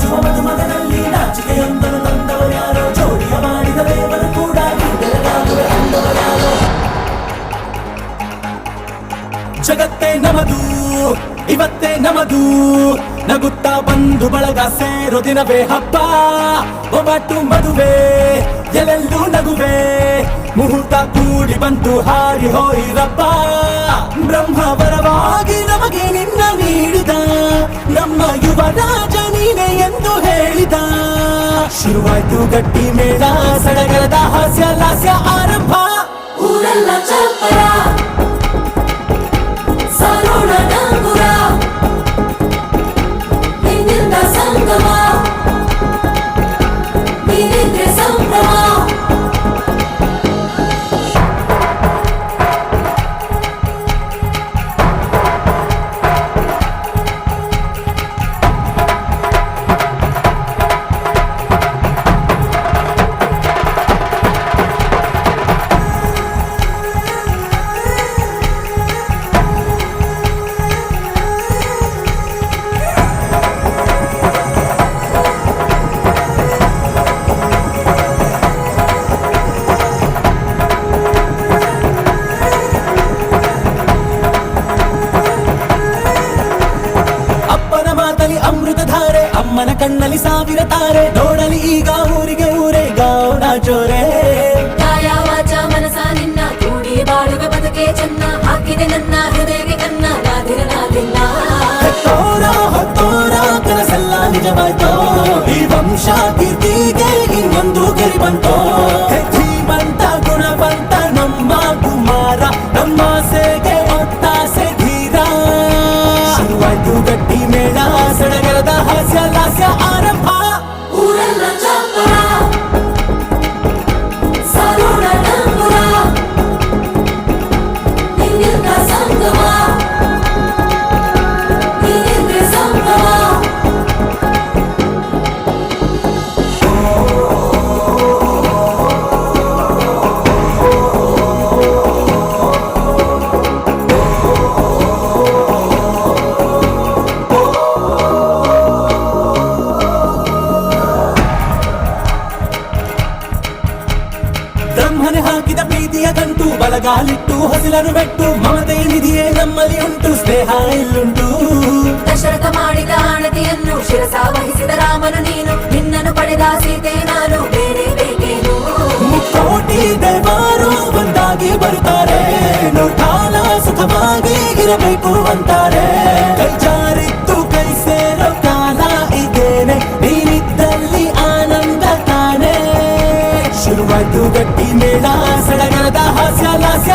ನಾಚುವ ಮದುಮಗನಲ್ಲಿ ನಾಚಿಕೆಯೊಂದನ್ನು ತಂದವರ್ಯಾರೋ, ಜೋಡಿಯ ಮಾಡಿದ ದೇವರು ಕೂಡ ಬೆಳಗಾಗುವೆ ಅಂದವರ್ಯಾರೋ. ಜಗತ್ತೇ ನಮದು ಇವತ್ತೇ ನಮದು, ನಗುತ್ತಾ ಬಂದು ಬಳಗ ಸೇರೋ ದಿನವೇ ಹಬ್ಬ. ಒಬ್ಬಟ್ಟು ಮದುವೆ ಎಲ್ಲೆಲ್ಲೂ ನಗುವೆ, ಮುಹೂರ್ತ ಕೂಡಿ ಬಂತು ಹಾರಿ ಹೋಯಿರಪ್ಪ. ಬ್ರಹ್ಮ ವರವಾಗಿ ನಮಗೆ ನಿನ್ನ ನೀಡಿದ, ನಮ್ಮ ಯುವರಾಜ ನೀನೆ ಎಂದು ಹೇಳಿದ. ಶುರುವಾಯ್ತು ಗಟ್ಟಿ ಮೇಳ, ಸಡಗರದ ಹಾಸ್ಯ ಲಾಸ್ಯ ಆರಂಭ. ಊರೆಲ್ಲ ಚಪ್ಪರ ಸಾರೋಣ ಡಂಗುರ, ನಿನ್ನಿಂದ ಸಂಗಮ ನೀನಿದ್ರೆ ಸಂಭ್ರಮ. ಅಮೃತಧಾರೆ ಅಮ್ಮನ ಕಣ್ಣಲ್ಲಿ ಸಾವಿರ ತಾರೆ, ನೋಡಲಿ ಈಗ ಊರಿಗೆ ಊರೇ ಗಾವನ ಜೋರೆ. ಕಾಯ ವಾಚ ಮನಸ ನಿನ್ನ ಕೂಡಿ ಬಾಳುವ ಬದುಕೆ ಚೆನ್ನ, ಹಾಕಿದೆ ನನ್ನ ಹೃದಯಕ್ಕೆ ಕನ್ನ ನಾದಿರಲಾಗಿಲ್ಲ. ಹೆತ್ತೋರ ಹೊತ್ತೋರ ಕನಸೆಲ್ಲ ನಿಜವಾಯ್ತೋ, ಈ ವಂಶ ಕೀರ್ತಿಗೆ ಇನ್ನೊಂದು ಗೆರಿ ಬಂತೋ. ಧೀಮಂತ ಗುಣವಂತ ನಮ್ಮ ಕುಮಾರ, ನಮ್ಮ ಸೇಗೆ ಒತ್ತಾಸೆ ಧೀರ. ಶುರುವಾಯ್ತು ಗಟ್ಟಿ ಮೇಳ, ಸಡಗರದ ಹಾಸ್ಯ ಲಾಸ್ಯ ಆರಂಭ. ಊರೆಲ್ಲ ಚಪ್ಪರ ಸಾರೋಣ ಡಂಗುರ, ನಿನ್ನಿಂದ ಸಂಗಮ ನೀನಿದ್ರೆ ಸಂಭ್ರಮ. ಬ್ರಹ್ಮನೆ ಹಾಕಿದ ಪ್ರೀತಿಯ ಗಂಟು, ಬಲಗಾಲಿಟ್ಟು ಹಸಿಲನ್ನು ಬೆಟ್ಟು, ಮಮತೆ ನಿಧಿಯೇ ನಮ್ಮಲ್ಲಿ ಉಂಟು, ಸ್ನೇಹ ಇಲ್ಲುಂಟು. ದಶರಥ ಮಾಡಿದ ಆಣತಿಯನ್ನು ಶಿರಸ ವಹಿಸಿದ ರಾಮನು ನೀನು, ನಿನ್ನನ್ನು ಪಡೆದ ಸೀತೆ ನಾನು, ಬೇರೆ ಬೇಕೇನು. ಮುಕ್ಕೋಟಿ ದೇವರು ಒಂದಾಗಿ ಬರುತ್ತಾರೆ, ನೋಟಾಲ ಸುಖವಾಗಿ ಇರಬೇಕು ಅಂತಾರೆ. ಕೈ ಜಾರಿತ್ತು ಕೈ ಸೇರೋ ಕಾಲ ಇದೇನೆ, ನೀನಿದ್ದಲ್ಲಿ ಆನಂದ ತಾನೆ. ಶುರುವಾಯ್ತು ಗಟ್ಟಿ ಮೇಳ, ಸಡಗರದ ಹಾಸ್ಯ ಲಾಸ್ಯ